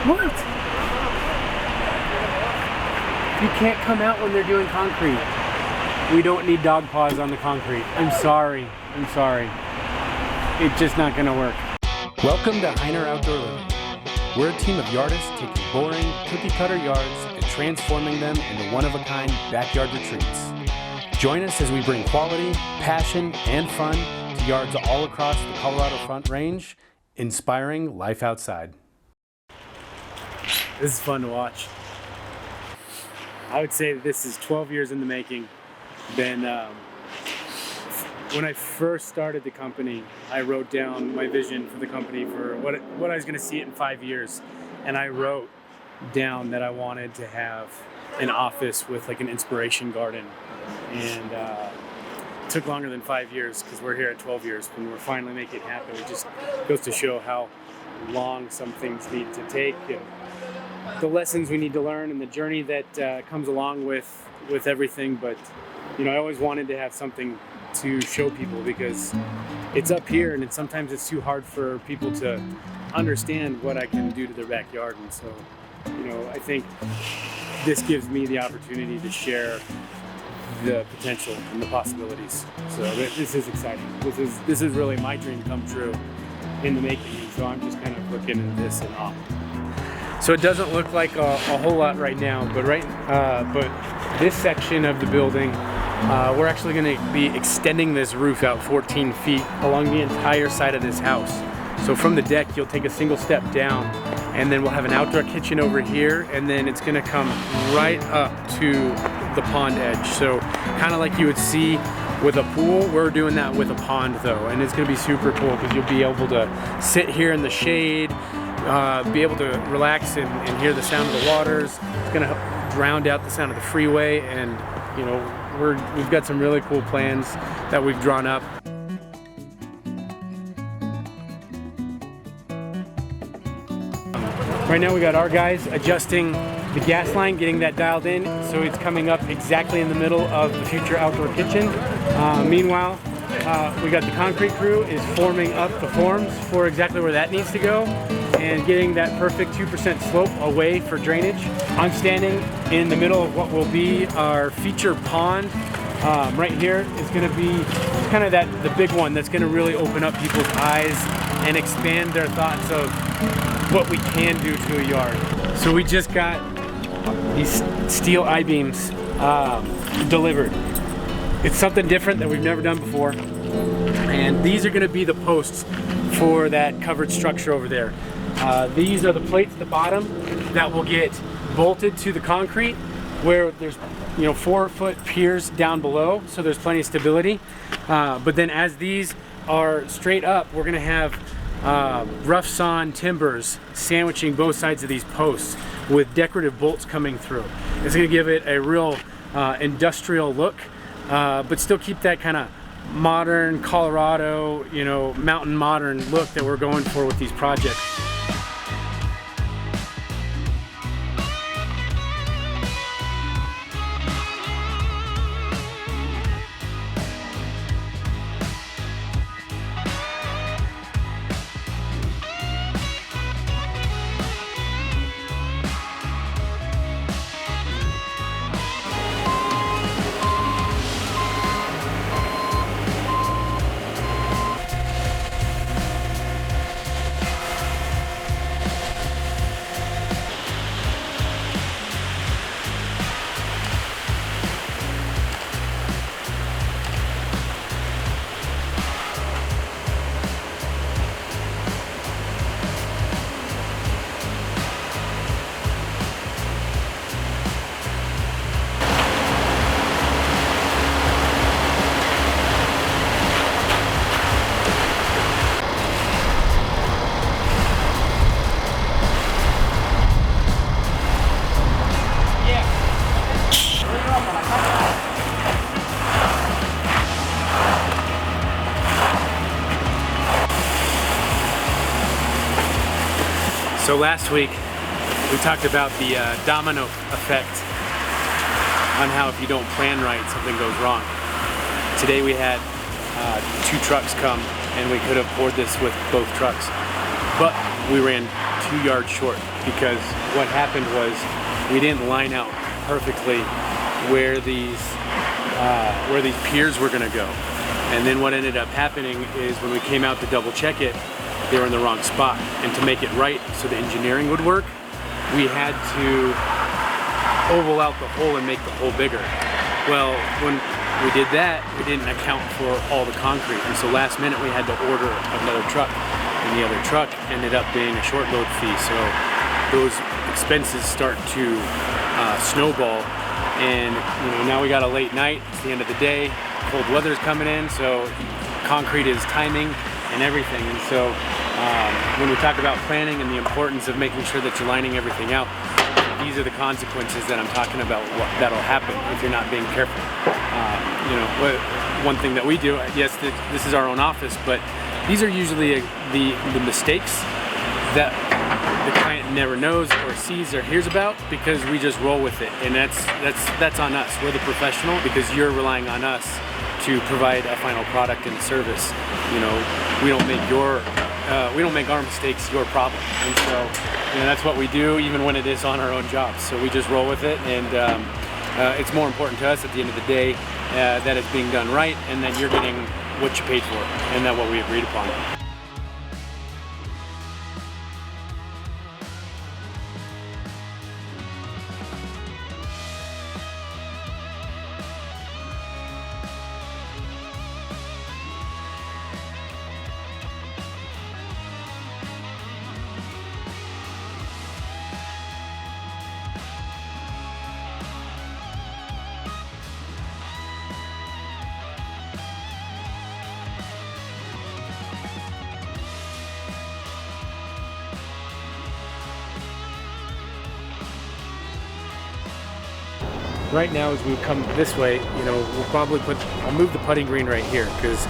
What? You can't come out when they're doing concrete. We don't need dog paws on the concrete. I'm sorry. I'm sorry. It's just not gonna work. Welcome to Hiner Outdoor Living. We're a team of yardists taking boring, cookie-cutter yards and transforming them into one-of-a-kind backyard retreats. Join us as we bring quality, passion, and fun to yards all across the Colorado Front Range, inspiring life outside. This is fun to watch. I would say this is 12 years in the making. When I first started the company, I wrote down my vision for the company for what I was going to see it in 5 years. And I wrote down that I wanted to have an office with like an inspiration garden. And it took longer than 5 years because we're here at 12 years. When we're finally making it happen, it just goes to show how long some things need to take and the lessons we need to learn and the journey that comes along with everything. But you know, I always wanted to have something to show people because it's up here and sometimes it's too hard for people to understand what I can do to their backyard. And so, you know, I think this gives me the opportunity to share the potential and the possibilities. So this is exciting. This is really my dream come true in the making. And so I'm just kind of looking at this in awe. So it doesn't look like a whole lot right now, but this section of the building, we're actually going to be extending this roof out 14 feet along the entire side of this house. So from the deck, you'll take a single step down, and then we'll have an outdoor kitchen over here, and then it's going to come right up to the pond edge. So kind of like you would see with a pool, we're doing that with a pond though, and it's going to be super cool because you'll be able to sit here in the shade, be able to relax and hear the sound of the waters. It's going to drown out the sound of the freeway, and you know, we've got some really cool plans that we've drawn up. Right now we got our guys adjusting the gas line, getting that dialed in so it's coming up exactly in the middle of the future outdoor kitchen. Meanwhile, we got the concrete crew is forming up the forms for exactly where that needs to go and getting that perfect 2% slope away for drainage. I'm standing in the middle of what will be our feature pond. Right here is going to be kind of the big one that's going to really open up people's eyes and expand their thoughts of what we can do to a yard. So we just got these steel I-beams delivered. It's something different that we've never done before. And these are going to be the posts for that covered structure over there. These are the plates at the bottom that will get bolted to the concrete where there's 4-foot piers down below, so there's plenty of stability. But then as these are straight up, we're going to have rough sawn timbers sandwiching both sides of these posts with decorative bolts coming through. It's going to give it a real industrial look, but still keep that kind of modern Colorado, mountain modern look that we're going for with these projects. So last week we talked about the domino effect on how if you don't plan right, something goes wrong. Today we had 2 trucks come and we could have poured this with both trucks, but we ran 2 yards short, because what happened was we didn't line out perfectly where these piers were going to go. And then what ended up happening is when we came out to double check it, they were in the wrong spot. And to make it right so the engineering would work, we had to oval out the hole and make the hole bigger. Well, when we did that, we didn't account for all the concrete. And so last minute we had to order another truck. And the other truck ended up being a short load fee. So those expenses start to snowball. And now we got a late night, it's the end of the day, cold weather's coming in, so concrete is timing and everything. And so when we talk about planning and the importance of making sure that you're lining everything out, these are the consequences that I'm talking about, that'll happen if you're not being careful. One thing that we do, yes, this is our own office, but these are usually the mistakes that the client never knows or sees or hears about, because we just roll with it, and that's on us. We're the professional, because you're relying on us to provide a final product and service. We don't make our mistakes your problem, and so that's what we do, even when it is on our own jobs. So we just roll with it, and it's more important to us at the end of the day that it's being done right, and that you're getting what you paid for, and that's what we agreed upon. Right now, as we come this way, we'll probably I'll move the putting green right here, because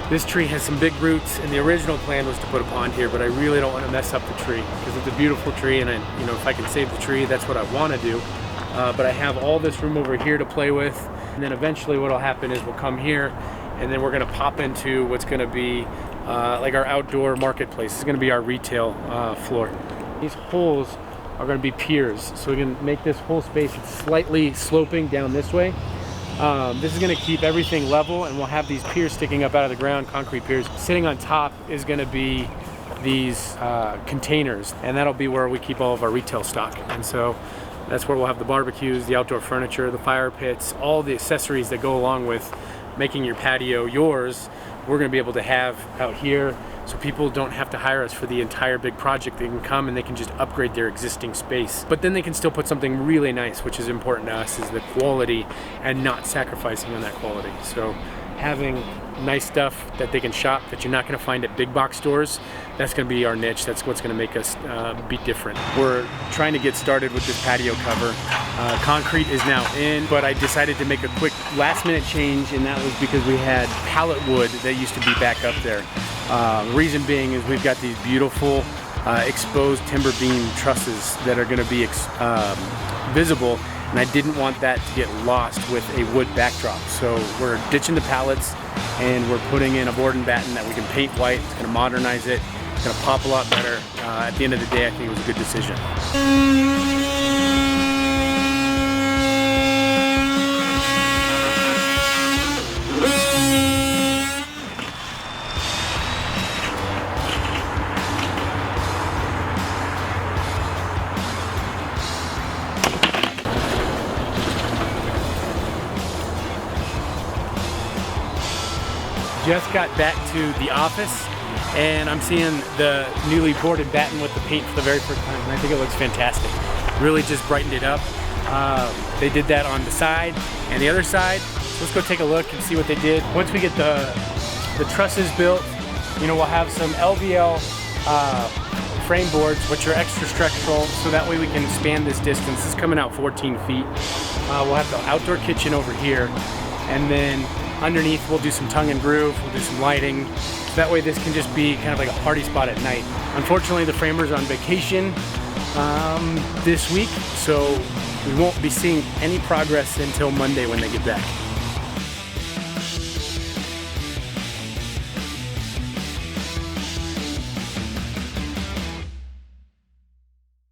this tree has some big roots, and the original plan was to put a pond here, but I really don't want to mess up the tree, because it's a beautiful tree, and if I can save the tree, that's what I want to do. But I have all this room over here to play with, and then eventually what'll happen is we'll come here, and then we're going to pop into what's going to be like our outdoor marketplace. It's going to be our retail floor. These holes are going to be piers, so we can make this whole space slightly sloping down this way. This is going to keep everything level, and we'll have these piers sticking up out of the ground, concrete piers. Sitting on top is going to be these containers, and that'll be where we keep all of our retail stock. And so that's where we'll have the barbecues, the outdoor furniture, the fire pits, all the accessories that go along with making your patio yours. We're going to be able to have out here, so people don't have to hire us for the entire big project. They can come and they can just upgrade their existing space. But then they can still put something really nice, which is important to us, is the quality, and not sacrificing on that quality. So having nice stuff that they can shop that you're not going to find at big box stores, that's going to be our niche. That's what's going to make us be different. We're trying to get started with this patio cover. Concrete is now in, but I decided to make a quick last minute change, and that was because we had pallet wood that used to be back up there. The reason being is we've got these beautiful exposed timber beam trusses that are going to be visible, and I didn't want that to get lost with a wood backdrop. So we're ditching the pallets, and we're putting in a board and batten that we can paint white. It's going to modernize it. It's going to pop a lot better. At the end of the day, I think it was a good decision. Just got back to the office, and I'm seeing the newly boarded batten with the paint for the very first time, and I think it looks fantastic. Really just brightened it up. They did that on the side and the other side. So let's go take a look and see what they did. Once we get the trusses built, we'll have some LVL frame boards, which are extra structural, so that way we can span this distance. This is coming out 14 feet. We'll have the outdoor kitchen over here, and then underneath we'll do some tongue and groove, we'll do some lighting, so that way this can just be kind of like a party spot at night. Unfortunately, the framers are on vacation this week, so we won't be seeing any progress until Monday when they get back.